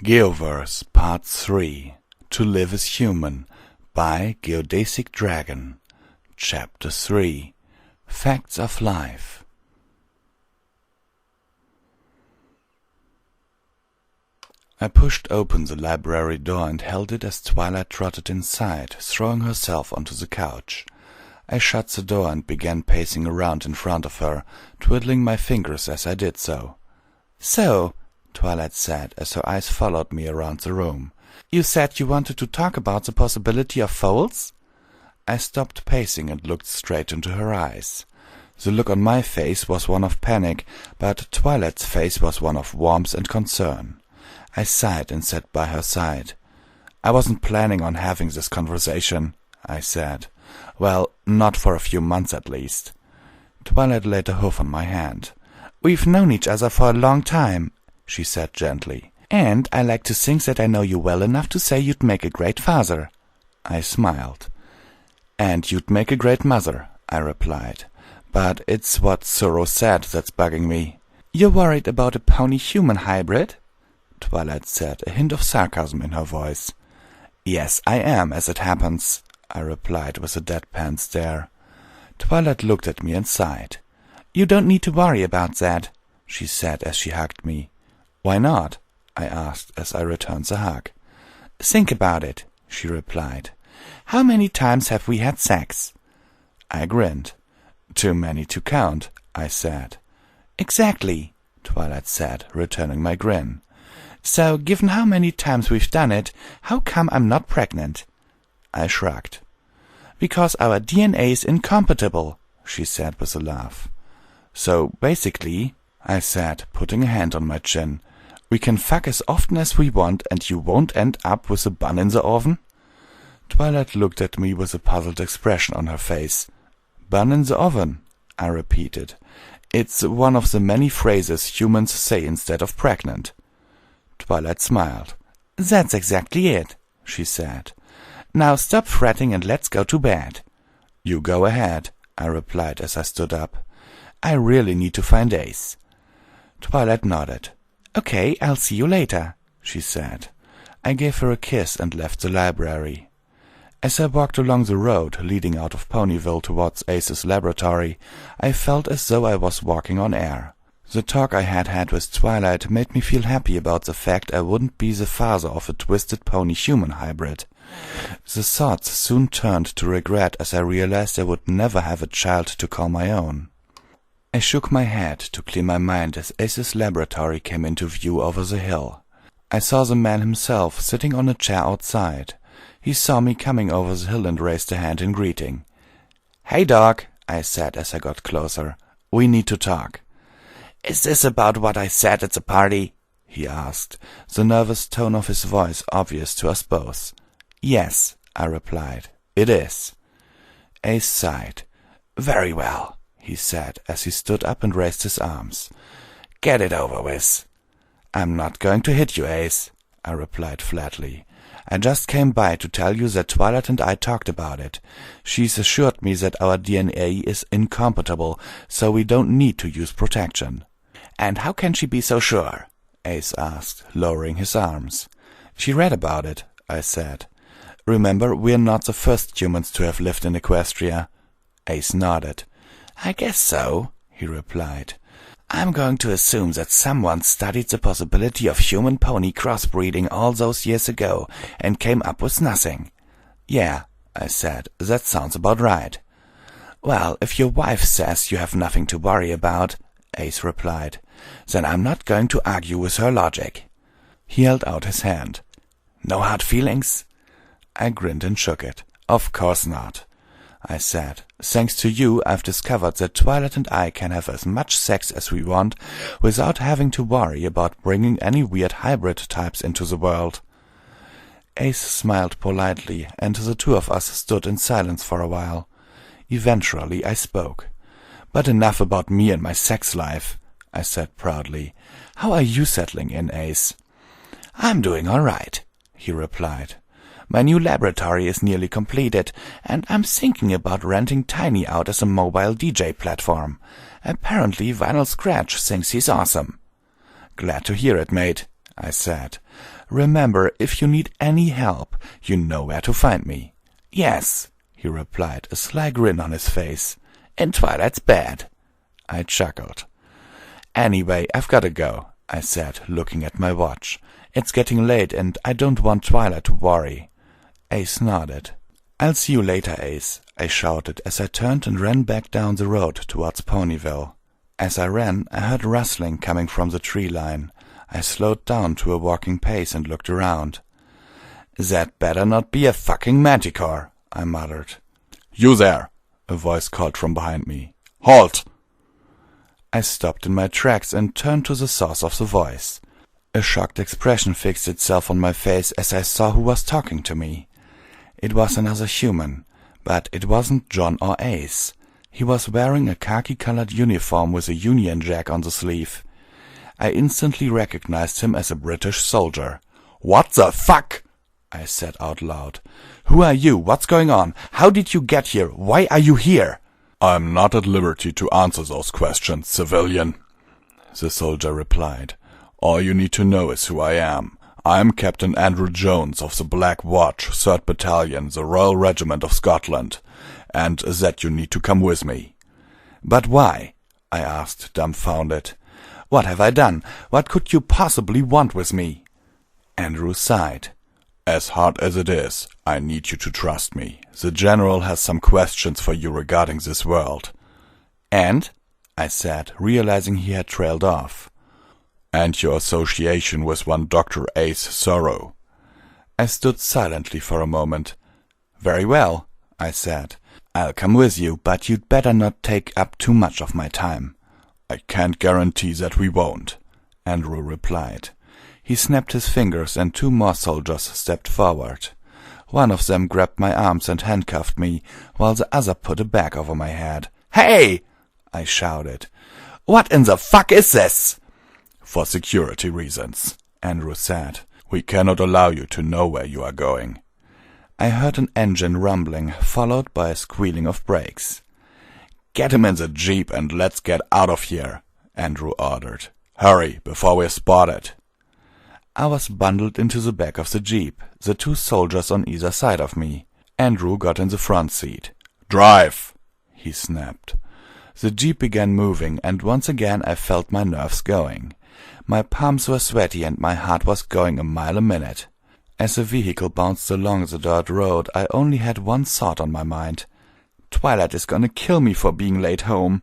Geoverse Part 3 To Live as Human by GeodesicDragon Chapter 3 Facts of Life. I pushed open the library door and held it as Twilight trotted inside, throwing herself onto the couch. I shut the door and began pacing around in front of her, twiddling my fingers as I did so. "So," Twilight said as her eyes followed me around the room, "you said you wanted to talk about the possibility of foals?" I stopped pacing and looked straight into her eyes. The look on my face was one of panic, but Twilight's face was one of warmth and concern. I sighed and sat by her side. "I wasn't planning on having this conversation," I said. "Well, not for a few months at least." Twilight laid a hoof on my hand. "We've known each other for a long time," she said gently, "and I like to think that I know you well enough to say you'd make a great father." I smiled. "And you'd make a great mother," I replied. "But it's what Zoro said that's bugging me." "You're worried about a pony-human hybrid?" Twilight said, a hint of sarcasm in her voice. "Yes, I am, as it happens," I replied with a deadpan stare. Twilight looked at me and sighed. "You don't need to worry about that," she said as she hugged me. "Why not?" I asked as I returned the hug. "Think about it," she replied. "How many times have we had sex?" I grinned. "Too many to count," I said. "Exactly," Twilight said, returning my grin. "So, given how many times we've done it, how come I'm not pregnant?" I shrugged. "Because our DNA is incompatible," she said with a laugh. "So, basically," I said, putting a hand on my chin, "we can fuck as often as we want and you won't end up with a bun in the oven?" Twilight looked at me with a puzzled expression on her face. "Bun in the oven," I repeated. "It's one of the many phrases humans say instead of pregnant." Twilight smiled. "That's exactly it," she said. "Now stop fretting and let's go to bed." "You go ahead," I replied as I stood up. "I really need to find Ace." Twilight nodded. "Okay, I'll see you later," she said. I gave her a kiss and left the library. As I walked along the road leading out of Ponyville towards Ace's laboratory, I felt as though I was walking on air. The talk I had had with Twilight made me feel happy about the fact I wouldn't be the father of a twisted pony-human hybrid. The thoughts soon turned to regret as I realized I would never have a child to call my own. I shook my head to clear my mind as Ace's laboratory came into view over the hill. I saw the man himself sitting on a chair outside. He saw me coming over the hill and raised a hand in greeting. "Hey, Doc," I said as I got closer. "We need to talk." "Is this about what I said at the party?" he asked, the nervous tone of his voice obvious to us both. "Yes," I replied. "It is." Ace sighed. "Very well," he said as he stood up and raised his arms. "Get it over with." "I'm not going to hit you, Ace," I replied flatly. "I just came by to tell you that Twilight and I talked about it. She's assured me that our DNA is incompatible, so we don't need to use protection." "And how can she be so sure?" Ace asked, lowering his arms. "She read about it," I said. "Remember, we're not the first humans to have lived in Equestria." Ace nodded. "I guess so," he replied. "I'm going to assume that someone studied the possibility of human-pony crossbreeding all those years ago and came up with nothing." "Yeah," I said, "that sounds about right." "Well, if your wife says you have nothing to worry about," Ace replied, "then I'm not going to argue with her logic." He held out his hand. "No hard feelings?" I grinned and shook it. "Of course not," I said. "Thanks to you, I've discovered that Twilight and I can have as much sex as we want without having to worry about bringing any weird hybrid types into the world." Ace smiled politely, and the two of us stood in silence for a while. Eventually I spoke. "But enough about me and my sex life," I said proudly. "How are you settling in, Ace?" "I'm doing all right," he replied. "My new laboratory is nearly completed, and I'm thinking about renting Tiny out as a mobile DJ platform. Apparently Vinyl Scratch thinks he's awesome." "Glad to hear it, mate," I said. "Remember, if you need any help, you know where to find me." "Yes," he replied, a sly grin on his face. "In Twilight's bed." I chuckled. "Anyway, I've gotta go," I said, looking at my watch. "It's getting late and I don't want Twilight to worry." Ace nodded. "I'll see you later, Ace," I shouted as I turned and ran back down the road towards Ponyville. As I ran, I heard rustling coming from the tree line. I slowed down to a walking pace and looked around. "That better not be a fucking manticore," I muttered. "You there!" a voice called from behind me. "Halt!" I stopped in my tracks and turned to the source of the voice. A shocked expression fixed itself on my face as I saw who was talking to me. It was another human, but it wasn't John or Ace. He was wearing a khaki-colored uniform with a Union Jack on the sleeve. I instantly recognized him as a British soldier. "What the fuck?" I said out loud. "Who are you? What's going on? How did you get here? Why are you here?" "I'm not at liberty to answer those questions, civilian," the soldier replied. "All you need to know is who I am. I'm Captain Andrew Jones of the Black Watch, 3rd Battalion, the Royal Regiment of Scotland, and that you need to come with me." "But why?" I asked, dumbfounded. "What have I done? What could you possibly want with me?" Andrew sighed. "As hard as it is, I need you to trust me. The General has some questions for you regarding this world." "And?" I said, realizing he had trailed off. "And your association with one Dr. Ace Sorrow." I stood silently for a moment. "Very well," I said. "I'll come with you, but you'd better not take up too much of my time." "I can't guarantee that we won't," Andrew replied. He snapped his fingers and 2 more soldiers stepped forward. One of them grabbed my arms and handcuffed me, while the other put a bag over my head. "Hey!" I shouted. "What in the fuck is this?" "For security reasons," Andrew said. "We cannot allow you to know where you are going." I heard an engine rumbling, followed by a squealing of brakes. "Get him in the jeep and let's get out of here," Andrew ordered. "Hurry, before we're spotted." I was bundled into the back of the jeep, the 2 soldiers on either side of me. Andrew got in the front seat. "Drive!" he snapped. The jeep began moving, and once again I felt my nerves going. My palms were sweaty and my heart was going a mile a minute. As the vehicle bounced along the dirt road, I only had one thought on my mind. Twilight is gonna kill me for being late home.